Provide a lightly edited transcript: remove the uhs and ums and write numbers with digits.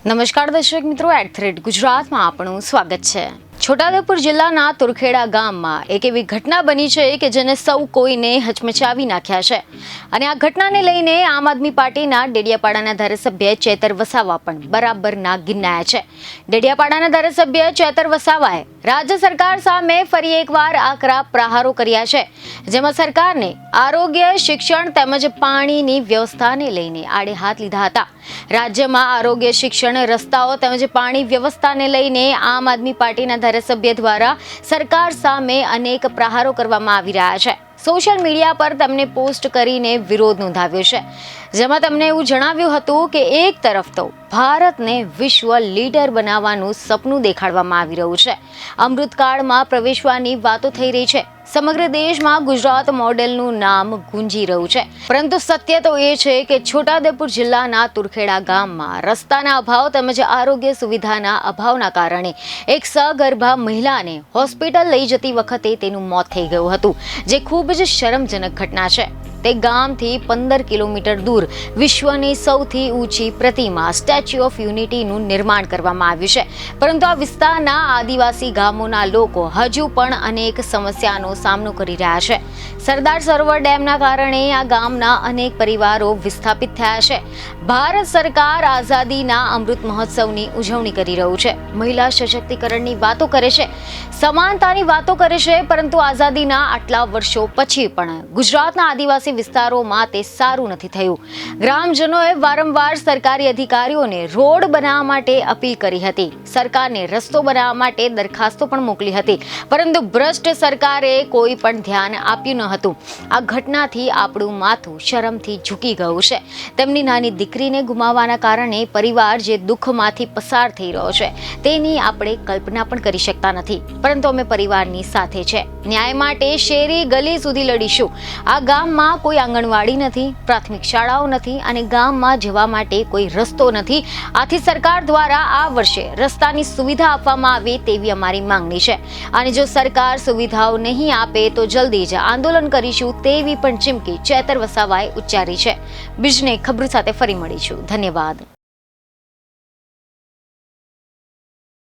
નમસ્કાર દર્શક મિત્રો, @ગુજરાતમાં આપનું સ્વાગત છે। છોટાઉદેપુર જિલ્લાના તુરખેડા ગામમાં એક એવી ઘટના બની છે કે જેને સૌ કોઈને હચમચાવી નાખ્યા છે અને આ ઘટનાને લઈને આમ આદમી પાર્ટીના ડેડિયાપાડાના ધારાસભ્ય ચેતર વસાવા પણ બરાબરના ગિન્નાયા છે। ડેડિયાપાડાના ધારાસભ્ય ચેતર વસાવાએ રાજ્ય સરકાર સામે ફરી એકવાર આકરા પ્રહારો કર્યા છે, જેમાં સરકારને આરોગ્ય, શિક્ષણ તેમજ પાણીની વ્યવસ્થાને લઈને આડે હાથ લીધા હતા। રાજ્યમાં આરોગ્ય, શિક્ષણ, રસ્તાઓ તેમજ પાણી વ્યવસ્થાને લઈને આમ આદમી પાર્ટીના ધારાસભ્ય દ્વારા સરકાર સામે અનેક પ્રહારો કરવામાં આવી રહ્યા છે। સોશિયલ મીડિયા પર તેમને પોસ્ટ કરીને વિરોધ નોંધાવ્યો છે, જેમાં તેમણે એવું જણાવ્યું હતું કે એક તરફ તો ભારતને વિશ્વ લીડર બનાવવાનું સપનું દેખાડવામાં આવી રહ્યું છે, અમૃતકાળમાં પ્રવેશવાની વાતો થઈ રહી છે, સમગ્ર દેશમાં ગુજરાત મોડેલનું નામ ગુંજી રહ્યું છે, પરંતુ સત્ય તો એ છે કે છોટાઉદેપુર જિલ્લાના તુરખેડા ગામમાં રસ્તાના અભાવ તેમજ આરોગ્ય સુવિધાના અભાવના કારણે એક સગર્ભા મહિલાને હોસ્પિટલ લઈ જતી વખતે તેનું મોત થઈ ગયું હતું, જે ખૂબ જ શરમજનક ઘટના છે। તે ગામથી 15 કિલોમીટર દૂર વિશ્વની સૌથી ઊંચી પ્રતિમા સ્ટેચ્યુ ઓફ યુનિટીનું નિર્માણ કરવામાં આવ્યું છે, પરંતુ આ વિસ્તારના આદિવાસી ગામોના લોકો હજુ પણ અનેક સમસ્યાનો સામનો કરી રહ્યા છે। સરદાર સરોવર ડેમના કારણે આ ગામના અનેક પરિવારો વિસ્થાપિત થયા છે। ભારત સરકાર આઝાદીના અમૃત મહોત્સવની ઉજવણી કરી રહ્યું છે, મહિલા સશક્તિકરણની વાતો કરે છે, સમાનતાની વાતો કરે છે, પરંતુ આઝાદીના આટલા વર્ષો પછી પણ ગુજરાતના આદિવાસી વિસ્તારોમાં તે સારું નથી થયું। ગ્રામજનોએ વારંવાર સરકારી અધિકારીઓને રોડ બનાવવા માટે અપીલ કરી હતી, સરકારને રસ્તો બનાવવા માટે દરખાસ્તો પણ મોકલી હતી, પરંતુ ભ્રષ્ટ સરકારે કોઈ પણ ધ્યાન આપ્યું ન હતું। આ ઘટનાથી આપણું માથું શરમથી ઝૂકી ગયું છે। તેમની નાની દીકરીને ગુમાવવાના કારણે પરિવાર જે દુઃખમાંથી પસાર થઈ રહ્યો છે તેની આપણે કલ્પના પણ કરી શકતા નથી, પરંતુ અમે પરિવારની સાથે છે। ન્યાય માટે શેરી ગલી સુધી લડીશું। આ ગામમાં કોઈ આંગણવાડી નથી, પ્રાથમિક શાળાઓ નથી અને ગામમાં જવા માટે કોઈ રસ્તો નથી। આથી સરકાર દ્વારા આ વર્ષે રસ્તાની સુવિધા આપવામાં આવે તેવી અમારી માંગણી છે, અને જો સરકાર સુવિધાઓ નહીં આપે તો જલ્દી જ આંદોલન કરીશું તેવી પણ ચીમકી ચેતર વસાવાએ ઉચ્ચારી છે। બીજને ખબર સાથે ફરી મળીશું। ધન્યવાદ।